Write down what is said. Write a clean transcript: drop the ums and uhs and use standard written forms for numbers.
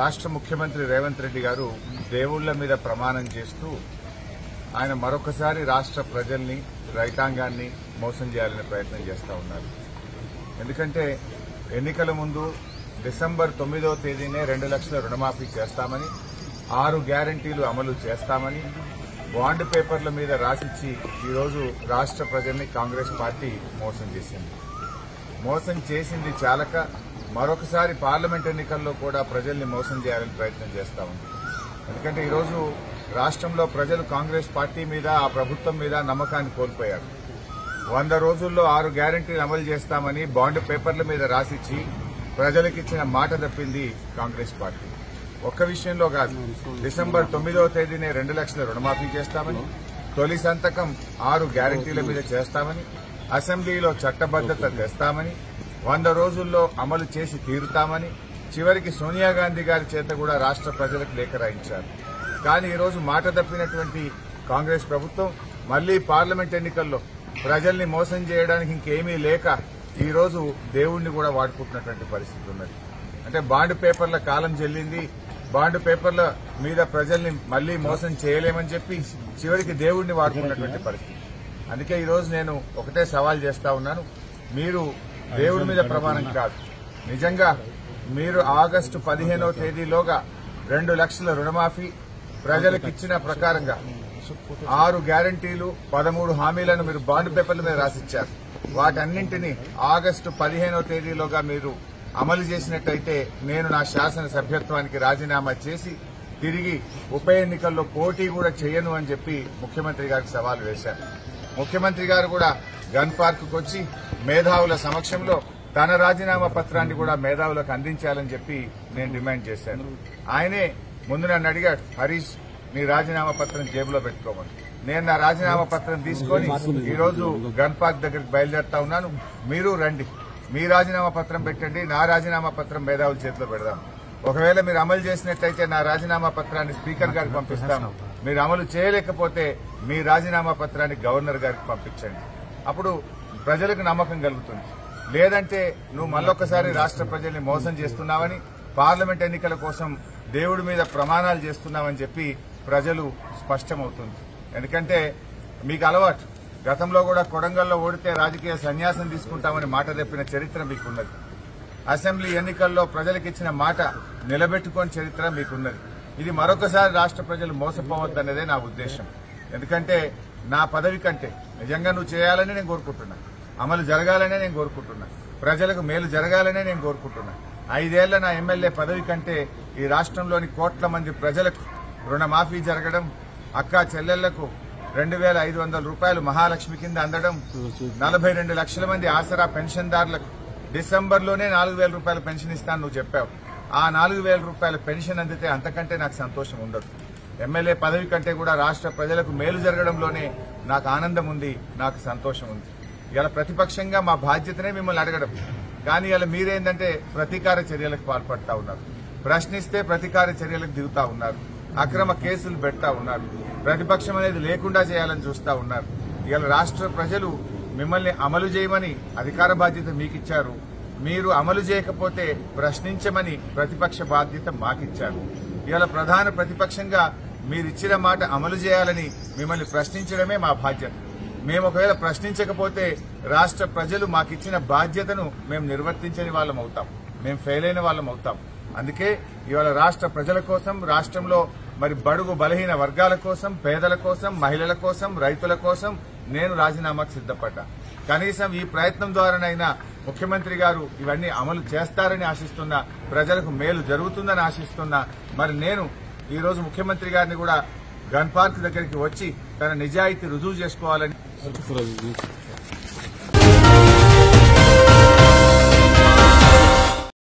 రాష్ట్ర ముఖ్యమంత్రి రేవంత్ రెడ్డి గారు దేవుళ్ల మీద ప్రమాణం చేస్తూ ఆయన మరొకసారి రాష్ట్ర ప్రజల్ని రైతాంగాన్ని మోసం చేయాలనే ప్రయత్నం చేస్తూ ఉన్నారు. ఎందుకంటే ఎన్నికల ముందు డిసెంబర్ 9వ తేదీనే 2 లక్షల రుణమాఫీ చేస్తామని, 6 గ్యారంటీలు అమలు చేస్తామని బాండ్ పేపర్ల మీద రాసిచ్చి ఈరోజు రాష్ట్ర ప్రజల్ని కాంగ్రెస్ పార్టీ మోసం చేసింది. మోసం చేసింది చాలక మరొకసారి పార్లమెంట్ ఎన్నికల్లో కూడా ప్రజల్ని మోసం చేయాలని ప్రయత్నం చేస్తా ఉంది. ఎందుకంటే ఈరోజు రాష్ట్రంలో ప్రజలు కాంగ్రెస్ పార్టీ మీద, ఆ ప్రభుత్వం మీద నమ్మకాన్ని కోల్పోయారు. 100 రోజుల్లో 6 గ్యారంటీలు అమలు చేస్తామని బాండ్ పేపర్ల మీద రాసిచ్చి ప్రజలకిచ్చిన మాట తప్పింది కాంగ్రెస్ పార్టీ. ఒక్క విషయంలో కాదు, డిసెంబర్ 9వ తేదీనే 2 లక్షల రుణమాఫీ చేస్తామని, తొలి సంతకం 6 గ్యారంటీల మీద చేస్తామని, అసెంబ్లీలో చట్టబద్దత తెస్తామని, 100 రోజుల్లో అమలు చేసి తీరుతామని, చివరికి సోనియా గాంధీ గారి చేత కూడా రాష్ట్ర ప్రజలకు లేఖ రాయించారు. కానీ ఈరోజు మాట తప్పినటువంటి కాంగ్రెస్ ప్రభుత్వం మళ్లీ పార్లమెంట్ ఎన్నికల్లో ప్రజల్ని మోసం చేయడానికి ఇంకేమీ లేక ఈరోజు దేవుణ్ణి కూడా వాడుకుంటున్నటువంటి పరిస్థితి ఉన్నది. అంటే బాండ్ పేపర్ల కాలం చెల్లింది, బాండ్ పేపర్ల మీద ప్రజల్ని మళ్లీ మోసం చేయలేమని చెప్పి చివరికి దేవుణ్ణి వాడుకున్నటువంటి పరిస్థితి. అందుకే ఈరోజు నేను ఒకటే సవాల్ చేస్తా ఉన్నాను, మీరు దేవుడి మీద ప్రమాణం కాదు, నిజంగా మీరు ఆగస్టు 15వ తేదీలోగా 2 లక్షల రుణమాఫీ ప్రజలకిచ్చిన ప్రకారంగా 6 గ్యారంటీలు 13 హామీలను మీరు బాండ్ పేపర్ల మీద రాసిచ్చారు. వాటన్నింటినీ ఆగస్టు 15వ తేదీలోగా మీరు అమలు చేసినట్టయితే నేను నా శాసన సభ్యత్వానికి రాజీనామా చేసి తిరిగి ఉప ఎన్నికల్లో పోటీ కూడా చేయను అని చెప్పి ముఖ్యమంత్రి గారికి సవాల్ వేశారు. ముఖ్యమంత్రి గారు కూడా గన్ పార్క్ కు వచ్చి మేధావుల సమక్షంలో తన రాజీనామా పత్రాన్ని కూడా మేధావులకు అందించాలని చెప్పి నేను డిమాండ్ చేశాను. ఆయనే ముందు నన్ను అడిగాడు, హరీష్ నీ రాజీనామా పత్రం జేబులో పెట్టుకోమని. నేను నా రాజీనామా పత్రం తీసుకుని ఈరోజు గన్ పార్క్ దగ్గరికి బయలుదేరుతా ఉన్నాను. మీరు రండి, మీ రాజీనామా పత్రం పెట్టండి, నా రాజీనామా పత్రం మేధావుల చేతిలో పెడదాం. ఒకవేళ మీరు అమలు చేసినట్లయితే నా రాజీనామా పత్రాన్ని స్పీకర్ గారికి పంపిస్తాను. మీరు అమలు చేయలేకపోతే మీ రాజీనామా పత్రాన్ని గవర్నర్ గారికి పంపించండి. అప్పుడు ప్రజలకు నమ్మకం కలుగుతుంది. లేదంటే నువ్వు మళ్ళొక్కసారి రాష్ట్ర ప్రజల్ని మోసం చేస్తున్నావని, పార్లమెంట్ ఎన్నికల కోసం దేవుడి మీద ప్రమాణాలు చేస్తున్నావని చెప్పి ప్రజలు స్పష్టమవుతుంది. ఎందుకంటే మీకు అలవాటు, గతంలో కూడా కొడంగల్లో ఓడితే రాజకీయ సన్యాసం తీసుకుంటామని మాట తెప్పిన చరిత్ర మీకున్నది. అసెంబ్లీ ఎన్నికల్లో ప్రజలకిచ్చిన మాట నిలబెట్టుకోని చరిత్ర మీకున్నది. ఇది మరొకసారి రాష్ట్ర ప్రజలు మోసపోవద్దన్నదే నా ఉద్దేశం. ఎందుకంటే నా పదవి కంటే నిజంగా నువ్వు చేయాలని నేను కోరుకుంటున్నా, అమలు జరగాలనే నేను కోరుకుంటున్నా, ప్రజలకు మేలు జరగాలనే నేను కోరుకుంటున్నా. 5 ఏళ్ల నా ఎమ్మెల్యే పదవి కంటే ఈ రాష్ట్రంలోని కోట్ల మంది ప్రజలకు రుణమాఫీ జరగడం, అక్కా చెల్లెళ్లకు 2,500 రూపాయలు మహాలక్ష్మి కింద అందడం, 42 లక్షల మంది ఆసరా పెన్షన్దారులకు డిసెంబర్లోనే 4,000 రూపాయల పెన్షన్ ఇస్తాను నువ్వు చెప్పావు. ఆ 4,000 రూపాయల పెన్షన్ అందితే అంతకంటే నాకు సంతోషం ఉండదు. ఎమ్మెల్యే పదవి కంటే కూడా రాష్ట్ర ప్రజలకు మేలు జరగడంలోనే నాకు ఆనందం ఉంది, నాకు సంతోషం ఉంది. ఇలా ప్రతిపక్షంగా మా బాధ్యతనే మిమ్మల్ని అడగడం, కానీ ఇలా మీరేందంటే ప్రతీకార చర్యలకు పాల్పడతా ఉన్నారు. ప్రశ్నిస్తే ప్రతీకార చర్యలకు దిగుతా ఉన్నారు, అక్రమ కేసులు పెడతా ఉన్నారు, ప్రతిపక్షం అనేది లేకుండా చేయాలని చూస్తా ఉన్నారు. ఇలా రాష్ట్ర ప్రజలు మిమ్మల్ని అమలు చేయమని అధికార బాధ్యత మీకిచ్చారు. మీరు అమలు చేయకపోతే ప్రశ్నించమని ప్రతిపక్ష బాధ్యత మాకిచ్చారు. ఇవాళ ప్రధాన ప్రతిపక్షంగా మీరిచ్చిన మాట అమలు చేయాలని మిమ్మల్ని ప్రశ్నించడమే మా బాధ్యత. మేము ఒకవేళ ప్రశ్నించకపోతే రాష్ట్ర ప్రజలు మాకిచ్చిన బాధ్యతను మేము నిర్వర్తించని వాళ్ళం అవుతాం, మేము ఫెయిల్ అయిన వాళ్ళం అవుతాం. అందుకే ఇవాళ రాష్ట్ర ప్రజల కోసం, రాష్ట్రంలో మరి బడుగు బలహీన వర్గాల కోసం, పేదల కోసం, మహిళల కోసం, రైతుల కోసం నేను రాజీనామాకు సిద్దపడ్డా. కనీసం ఈ ప్రయత్నం ద్వారానైనా ముఖ్యమంత్రి గారు ఇవన్నీ అమలు చేస్తారని ఆశిస్తున్నా, ప్రజలకు మేలు జరుగుతుందని ఆశిస్తున్నా. మరి నేను ఈరోజు ముఖ్యమంత్రి గారిని కూడా గన్ పార్క్ దగ్గరికి వచ్చి తన నిజాయితీ రుజువు చేసుకోవాలని